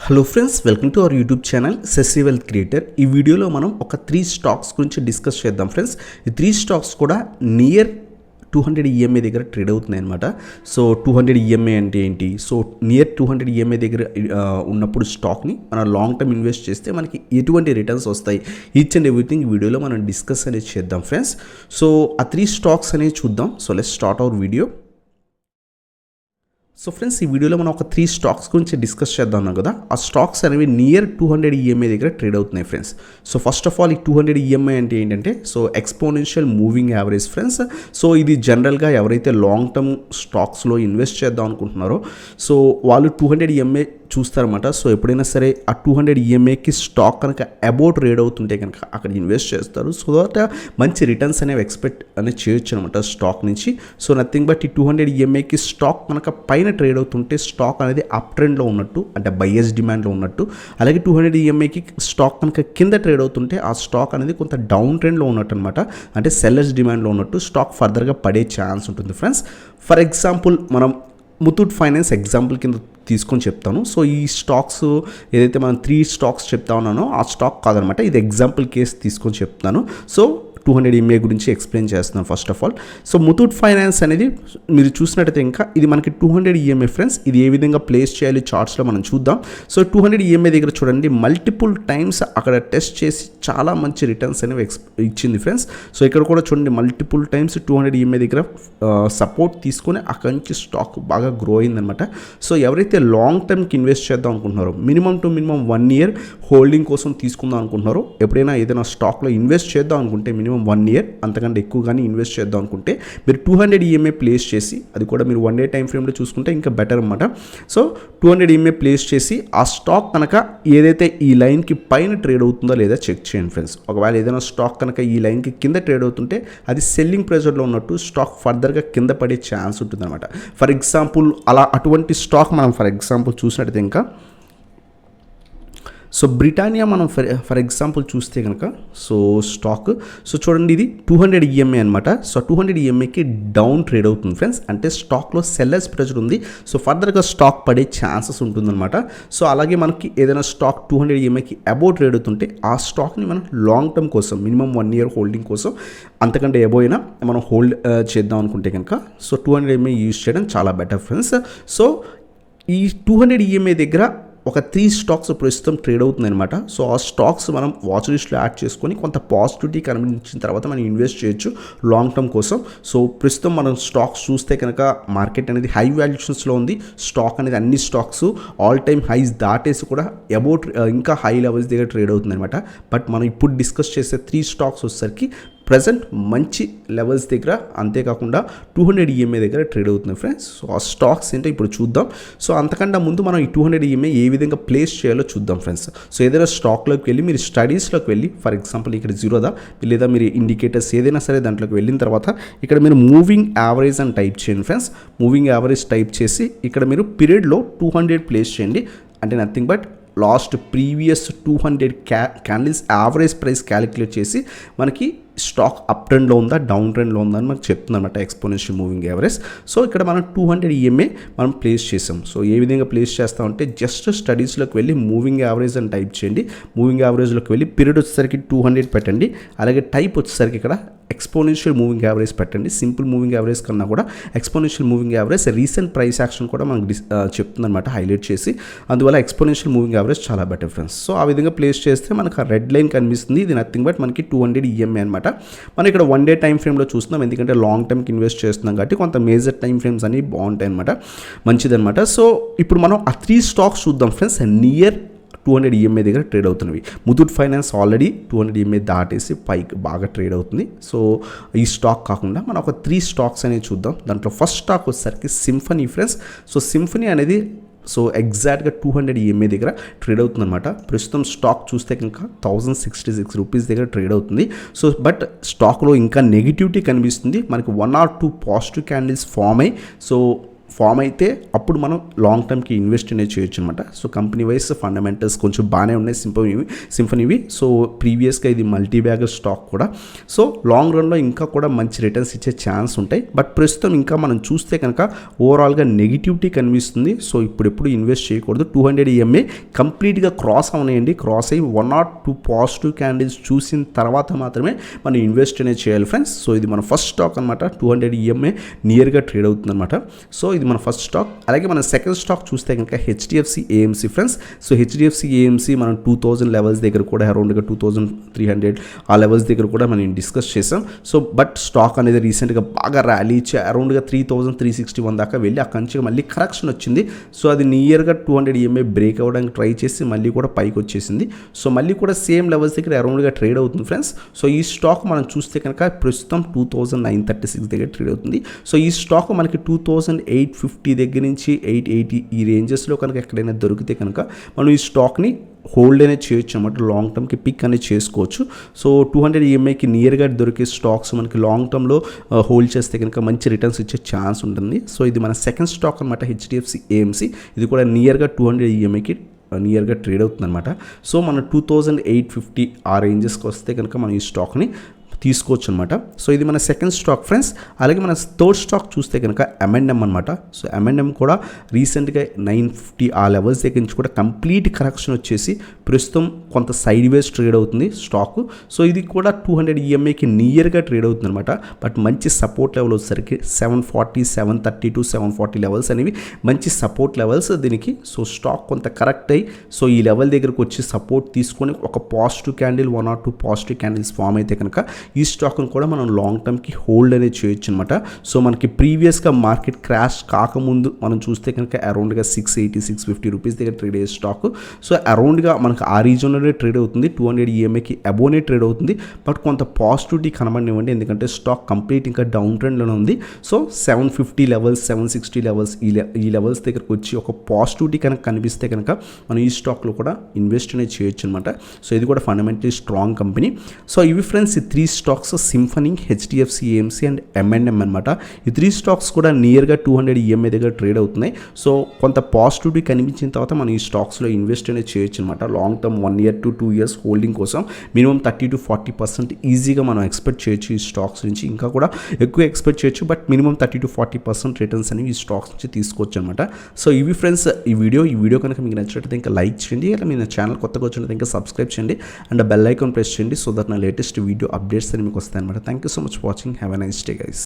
Hello friends, welcome to our YouTube channel sessy wealth creator. ఈ వీడియోలో మనం ఒక 3 స్టాక్స్ గురించి డిస్కస్ చేద్దాం ఫ్రెండ్స్. ఈ 3 స్టాక్స్ కూడా నియర్ 200 ఈఎంఐ దగ్గర ట్రేడ్ అవుతున్నాయి అనమాట. సో 200 ఈఎంఐ అంటే ఏంటి? సో నియర్ 200 ఈఎంఐ దగ్గర ఉన్నప్పుడు స్టాక్ని మనం లాంగ్ టర్మ్ ఇన్వెస్ట్ చేస్తే మనకి ఎటువంటి రిటర్న్స్ వస్తాయి, ఈచ్ అండ్ ఎవ్రీథింగ్ వీడియోలో మనం డిస్కస్ అనేది చేద్దాం ఫ్రెండ్స్. సో ఆ 3 స్టాక్స్ అనేవి చూద్దాం. So let's start our video. So friends, ఈ వీడియోలో మనం ఒక 3 స్టాక్స్ గురించి డిస్కస్ చేద్దాం కదా. ఆ స్టాక్స్ అనేవి నియర్ 200 ఈఎంఐ దగ్గర ట్రేడ్ అవుతున్నాయి friends. So first of all ఈ 200 ఈఎంఐ అంటే ఏంటంటే so exponential moving average friends. So ఇది జనరల్గా ఎవరైతే లాంగ్ టర్మ్ స్టాక్స్లో ఇన్వెస్ట్ చేద్దాం అనుకుంటున్నారో సో వాళ్ళు 200 ఈఎంఐ చూస్తారన్నమాట. సో ఎప్పుడైనా సరే ఆ 200 ఈఎంఐకి స్టాక్ కనుక అబౌట్ ట్రేడ్ అవుతుంటే కనుక అక్కడ ఇన్వెస్ట్ చేస్తారు. సో దట్ మంచి రిటర్న్స్ అనేవి ఎక్స్పెక్ట్ అనేది చేయొచ్చు అనమాట స్టాక్ నుంచి. సో నథింగ్ బట్ ఈ 200 ఈఎంఐకి స్టాక్ కనుక పైన ట్రేడ్ అవుతుంటే స్టాక్ అనేది అప్ ట్రెండ్లో ఉన్నట్టు, అంటే బయస్ డిమాండ్లో ఉన్నట్టు. అలాగే 200 ఈఎంఐకి స్టాక్ కనుక కింద ట్రేడ్ అవుతుంటే ఆ స్టాక్ అనేది కొంత డౌన్ ట్రెండ్లో ఉన్నట్టు అనమాట, అంటే సెల్లర్స్ డిమాండ్లో ఉన్నట్టు. స్టాక్ ఫర్దర్గా పడే ఛాన్స్ ఉంటుంది ఫ్రెండ్స్. ఫర్ ఎగ్జాంపుల్ మనం ముతూట్ ఫైనాన్స్ ఎగ్జాంపుల్ కింద తీసుకొని చెప్తాను. సో ఈ స్టాక్స్ ఏదైతే మనం 3 స్టాక్స్ చెప్తా ఉన్నానో ఆ స్టాక్ కాదనమాట, ఇది ఎగ్జాంపుల్ కేసు తీసుకొని చెప్తాను. సో 200 ఈఎంఐ గురించి ఎక్స్ప్లెయిన్ చేస్తున్నాను first of all. So Muthoot finance అనేది మీరు చూసినట్టయితే ఇంకా ఇది మనకి 200 ఈఎంఐ ఫ్రెండ్స్. ఇది ఏ విధంగా ప్లేస్ చేయాలి చార్ట్స్లో మనం చూద్దాం. సో 200 ఈఎంఐ దగ్గర చూడండి, మల్టిపుల్ టైమ్స్ అక్కడ టెస్ట్ చేసి చాలా మంచి రిటర్న్స్ అనేవి ఇచ్చింది ఫ్రెండ్స్. సో ఇక్కడ కూడా చూడండి, మల్టిపుల్ టైమ్స్ 200 ఈఎంఐ దగ్గర సపోర్ట్ తీసుకొని అక్కడి నుంచి స్టాక్ బాగా గ్రో అయిందనమాట. సో ఎవరైతే లాంగ్ టర్మ్కి ఇన్వెస్ట్ చేద్దాం అనుకుంటున్నారో, మినిమం 1 ఇయర్ హోల్డింగ్ కోసం తీసుకుందాం అనుకుంటున్నారో, ఎప్పుడైనా ఏదైనా స్టాక్లో ఇన్వెస్ట్ చేద్దాం అనుకుంటే మినిమం 1 ఇయర్ అంతకంటే ఎక్కువ కానీ ఇన్వెస్ట్ చేద్దాం అనుకుంటే మీరు 200 ఈఎంఐ ప్లేస్ చేసి, అది కూడా మీరు 1 డే టైం ఫ్రేమ్లో చూసుకుంటే ఇంకా బెటర్ అనమాట. సో 200 ఈఎంఐ ప్లేస్ చేసి ఆ స్టాక్ కనుక ఏదైతే ఈ లైన్కి పైన ట్రేడ్ అవుతుందో లేదా చెక్ చేయండి ఫ్రెండ్స్. ఒకవేళ ఏదైనా స్టాక్ కనుక ఈ లైన్కి కింద ట్రేడ్ అవుతుంటే అది సెల్లింగ్ ప్రెజర్లో ఉన్నట్టు, స్టాక్ ఫర్దర్గా కింద పడే ఛాన్స్ ఉంటుంది అనమాట. ఫర్ ఎగ్జాంపుల్ అటువంటి స్టాక్ మనం ఫర్ ఎగ్జాంపుల్ చూసినట్టయితే ఇంకా సో బ్రిటానియా మనం ఫర్ ఎగ్జాంపుల్ చూస్తే కనుక సో స్టాక్ సో చూడండి, ఇది 200 ఈఎంఐ అనమాట. సో 200 ఈఎంఐకి డౌన్ ట్రేడ్ అవుతుంది ఫ్రెండ్స్, అంటే స్టాక్లో సెల్లర్స్ ప్రెజర్ ఉంది. సో ఫర్దర్గా స్టాక్ పడే ఛాన్సెస్ ఉంటుందన్నమాట. సో అలాగే మనకి ఏదైనా స్టాక్ 200 ఈఎంఐకి అబౌట్ ట్రేడ్ అవుతుంటే ఆ స్టాక్ని మనం లాంగ్ టర్మ్ కోసం మినిమం 1 ఇయర్ హోల్డింగ్ కోసం, అంతకంటే అబౌవ్ అయినా మనం హోల్డ్ చేద్దాం అనుకుంటే కనుక సో 200 ఈఎంఐ యూజ్ చేయడం చాలా బెటర్ ఫ్రెండ్స్. సో ఈ 200 ఈఎంఐ దగ్గర ఒక 3 స్టాక్స్ ప్రస్తుతం ట్రేడ్ అవుతుంది అనమాట. సో ఆ స్టాక్స్ మనం వాచ్ లిస్ట్లో యాడ్ చేసుకొని కొంత పాజిటివిటీ కనిపించిన తర్వాత మనం ఇన్వెస్ట్ చేయొచ్చు లాంగ్ టర్మ్ కోసం. సో ప్రస్తుతం మనం స్టాక్స్ చూస్తే కనుక మార్కెట్ అనేది హై వాల్యుయేషన్స్లో ఉంది. స్టాక్ అనేది అన్ని స్టాక్స్ ఆల్ టైమ్ హైస్ దాటేసి కూడా అబౌట్ ఇంకా హై లెవెల్స్ దగ్గర ట్రేడ్ అవుతుంది అనమాట. బట్ మనం ఇప్పుడు డిస్కస్ చేసే 3 స్టాక్స్ వచ్చేసరికి ప్రజెంట్ మంచి లెవెల్స్ దగ్గర, అంతేకాకుండా 200 ఈఎంఐ దగ్గర ట్రేడ్ అవుతుంది ఫ్రెండ్స్. సో ఆ స్టాక్స్ ఏంటో ఇప్పుడు చూద్దాం. సో అంతకంటే ముందు మనం ఈ 200 ఈఎంఐ ఏ విధంగా ప్లేస్ చేయాలో చూద్దాం ఫ్రెండ్స్. సో ఏదైనా స్టాక్లోకి వెళ్ళి మీరు స్టడీస్లోకి వెళ్ళి, ఫర్ ఎగ్జాంపుల్ ఇక్కడ జీరోదా లేదా మీరు ఇండికేటర్స్ ఏదైనా సరే దాంట్లోకి వెళ్ళిన తర్వాత ఇక్కడ మీరు మూవింగ్ యావరేజ్ అని టైప్ చేయండి ఫ్రెండ్స్. మూవింగ్ యావరేజ్ టైప్ చేసి ఇక్కడ మీరు పీరియడ్లో 200 ప్లేస్ చేయండి. అంటే nothing but last previous 200 candles average price calculate చేసి మనకి స్టాక్ అప్ ట్రెండ్లో ఉందా డౌన్ ట్రెండ్లో ఉందా అని మనకు చెప్తుంది అనమాట ఎక్స్పోనెన్షియల్ మూవింగ్ యావరేజ్. సో ఇక్కడ మనం 200 ఈఎంఐ మనం ప్లేస్ చేసాం. సో ఏ విధంగా ప్లేస్ చేస్తామంటే జస్ట్ స్టడీస్లోకి వెళ్ళి మూవింగ్ యావరేజ్ అని టైప్ చేయండి. మూవింగ్ యావరేజ్లోకి వెళ్ళి పీరియడ్ వచ్చేసరికి 200 పెట్టండి. అలాగే టైప్ వచ్చేసరికి ఇక్కడ ఎక్స్పోనెన్షియల్ మూవింగ్ యావరేజ్ పెట్టండి. సింపుల్ మూవింగ్ యావరేజ్ కన్నా కూడా exponential moving average recent price action కూడా మనకు చెప్తుంది అనమాట హైలైట్ చేసి. అందువల్ల ఎక్స్పోనెన్షియల్ మూవింగ్ యావరేజ్ చాలా బెటర్ ఫ్రెండ్స్. సో ఆ విధంగా ప్లేస్ చేస్తే మనకు ఆ రెడ్ లైన్ కనిపిస్తుంది. ఇది నథింగ్ బట్ మనకి 200 ఈఎంఐ అనమాట. మనం ఇక్కడ 1 డే టైం ఫ్రేమ్లో చూస్తున్నాం, ఎందుకంటే లాంగ్ టర్మ్కి ఇన్వెస్ట్ చేస్తున్నాం కాబట్టి కొంత మేజర్ టైం ఫ్రేమ్స్ అనేవి బాగుంటాయి అనమాట, మంచిదనమాట. సో ఇప్పుడు మనం ఆ 3 స్టాక్స్ చూద్దాం ఫ్రెండ్స్ నియర్ 200 ఈఎంఐ దగ్గర ట్రేడ్ అవుతున్నవి. ముతూట్ ఫైనాన్స్ ఆల్రెడీ 200 ఈఎంఐ దాటేసి పైకి బాగా ట్రేడ్ అవుతుంది. సో ఈ స్టాక్ కాకుండా మనం ఒక 3 స్టాక్స్ అనేవి చూద్దాం. దాంట్లో ఫస్ట్ స్టాక్ వచ్చేసరికి సింఫనీ ఫ్రెండ్స్. సో సింఫనీ అనేది సో ఎగ్జాక్ట్గా 200 ఈఎంఐ దగ్గర ట్రేడ్ అవుతుంది అనమాట. ప్రస్తుతం స్టాక్ చూస్తే కనుక 1066 రూపీస్ దగ్గర ట్రేడ్ అవుతుంది. సో బట్ స్టాక్లో ఇంకా నెగిటివిటీ కనిపిస్తుంది. మనకి 1 or 2 పాజిటివ్ క్యాండిల్స్ ఫామ్ అయ్యి సో ఫామ్ అయితే అప్పుడు మనం లాంగ్ టర్మ్కి ఇన్వెస్ట్ అనేది చేయొచ్చు అనమాట. సో కంపెనీ వైజ్ ఫండమెంటల్స్ కొంచెం బాగానే ఉన్నాయి సింఫనీవి. సో ప్రీవియస్గా ఇది మల్టీ బ్యాగర్ స్టాక్ కూడా. సో లాంగ్ రన్లో ఇంకా కూడా మంచి రిటర్న్స్ ఇచ్చే ఛాన్స్ ఉంటాయి. బట్ ప్రస్తుతం ఇంకా మనం చూస్తే కనుక ఓవరాల్గా నెగిటివిటీ కనిపిస్తుంది. సో ఇప్పుడెప్పుడు ఇన్వెస్ట్ చేయకూడదు. 200 EMA కంప్లీట్గా క్రాస్ అవునాయండి. క్రాస్ అయ్యి 1 or 2 పాజిటివ్ క్యాండిల్స్ చూసిన తర్వాత మాత్రమే మనం ఇన్వెస్ట్ అనేది చేయాలి ఫ్రెండ్స్. సో ఇది మన ఫస్ట్ స్టాక్ అనమాట. 200 EMA నియర్గా ట్రేడ్ అవుతుంది అనమాట. సో ఇది మన ఫస్ట్ స్టాక్. అలాగే మన సెకండ్ స్టాక్ చూస్తే కనుక HDFC AMC friends. So HDFC AMC మనం 2000 లెవెల్స్ దగ్గర కూడా అరౌండ్గా 2300 ఆ లెవెల్స్ దగ్గర కూడా మనం డిస్కస్ చేసాం. సో బట్ స్టాక్ అనేది రీసెంట్గా బాగా ర్యాలీ ఇచ్చి అరౌండ్గా 3361 దాకా వెళ్ళి అక్కడి నుంచి మళ్ళీ కరెక్షన్ వచ్చింది. సో అది నియర్గా 200 EMA బ్రేక్ అవ్వడానికి ట్రై చేసి మళ్ళీ కూడా పైకి వచ్చేసింది. సో మళ్ళీ కూడా సేమ్ లెవెల్స్ దగ్గర అరౌండ్గా ట్రేడ్ అవుతుంది ఫ్రెండ్స్. సో ఈ స్టాక్ మనం చూస్తే కనుక ప్రస్తుతం 2936 దగ్గర ట్రేడ్ అవుతుంది. సో ఈ స్టాక్ మనకి 2850 దగ్గర నుంచి 880 ఈ రేంజెస్లో కనుక ఎక్కడైనా దొరికితే కనుక మనం ఈ స్టాక్ని హోల్డ్ అనేది చేయొచ్చు అనమాట. లాంగ్ టర్మ్కి పిక్ అనేది చేసుకోవచ్చు. సో 200 EMAకి నియర్గా దొరికే స్టాక్స్ మనకి లాంగ్ టర్మ్లో హోల్డ్ చేస్తే కనుక మంచి రిటర్న్స్ ఇచ్చే ఛాన్స్ ఉంటుంది. సో ఇది మన సెకండ్ స్టాక్ అనమాట HDFC AMC. ఇది కూడా నియర్గా 200 EMAకి నియర్గా ట్రేడ్ అవుతుంది అనమాట. సో మన 2850 ఆ రేంజెస్కి వస్తే కనుక మనం ఈ స్టాక్ని తీసుకోవచ్చు అనమాట. సో ఇది మన సెకండ్ స్టాక్ ఫ్రెండ్స్. అలాగే మన థర్డ్ స్టాక్ చూస్తే కనుక M&M అనమాట. సో M&M కూడా రీసెంట్గా 950 ఆ లెవెల్స్ దగ్గర నుంచి కూడా కంప్లీట్ కరెక్షన్ వచ్చేసి ప్రస్తుతం కొంత సైడ్ వేస్ ట్రేడ్ అవుతుంది స్టాక్. సో ఇది కూడా 200 EMAకి నియర్గా ట్రేడ్ అవుతుంది అనమాట. బట్ మంచి సపోర్ట్ లెవెల్ వచ్చేసరికి 740 730 to 740 లెవెల్స్ అనేవి మంచి సపోర్ట్ లెవెల్స్ దీనికి. సో స్టాక్ కొంత కరెక్ట్ అయ్యి సో ఈ లెవెల్ దగ్గరకు వచ్చి సపోర్ట్ తీసుకొని ఒక positive candle 1 or 2 positive candles form అయితే కనుక ఈ స్టాక్ను కూడా మనం లాంగ్ టర్మ్కి హోల్డ్ అనేది చేయొచ్చు అనమాట. సో మనకి ప్రీవియస్గా మార్కెట్ క్రాష్ కాకముందు మనం చూస్తే కనుక అరౌండ్గా 680 650 రూపీస్ దగ్గర ట్రేడ్ అయ్యే స్టాక్. సో అరౌండ్గా మనకు ఆ రీజన్లోనే ట్రేడ్ అవుతుంది. 200 EMAకి అబోనే ట్రేడ్ అవుతుంది. బట్ కొంత పాజిటివిటీ కనబడినివ్వండి, ఎందుకంటే స్టాక్ కంప్లీట్ ఇంకా డౌన్ ట్రెండ్లోనే ఉంది. సో 750 లెవెల్స్ 760 లెవెల్స్ ఈ లెవెల్స్ దగ్గరకు వచ్చి ఒక పాజిటివిటీ కనుక కనిపిస్తే కనుక మనం ఈ స్టాక్లో కూడా ఇన్వెస్ట్ అనేది చేయొచ్చు అనమాట. సో ఇది కూడా ఫండమెంటలీ స్ట్రాంగ్ కంపెనీ. సో ఇవి ఫ్రెండ్స్ ఈ 3 stocks symphony, HDFC AMC and M&M అనమాట. ఈ 3 స్టాక్స్ కూడా నియర్గా 200 EMA దగ్గర ట్రేడ్ అవుతున్నాయి. సో కొంత పాజిటివిటీ కనిపించిన తర్వాత మనం ఈ స్టాక్స్లో ఇన్వెస్ట్ అనేది చేయొచ్చు అనమాట. Long term 1 year to 2 years holding కోసం మినిమం 30 to 40% ఈజీగా మనం ఎక్స్పెక్ట్ చేయొచ్చు ఈ స్టాక్స్ నుంచి. ఇంకా కూడా ఎక్కువ ఎక్స్పెక్ట్ చేయొచ్చు, బట్ మినిమం 30 to 40% రిటర్న్స్ అనేవి ఈ స్టాక్స్ నుంచి తీసుకోవచ్చు అనమాట. సో ఇవి ఫ్రెండ్స్ ఈ వీడియో కనుక మీకు నచ్చినట్లయితే ఇంకా లైక్ చేయండి. అలా మీ ఛానల్ కొత్తగా వచ్చినట్లయితే ఇంకా సబ్స్క్రైబ్ చేయండి అండ్ బెల్ ఐకాన్ ప్రెస్ చేయండి. సో దట్ నా లేటెస్ట్ వీడియో అప్డేట్స్ అని మీకు వస్తాయి అనమాట. Thank you so much for watching. Have a nice day guys.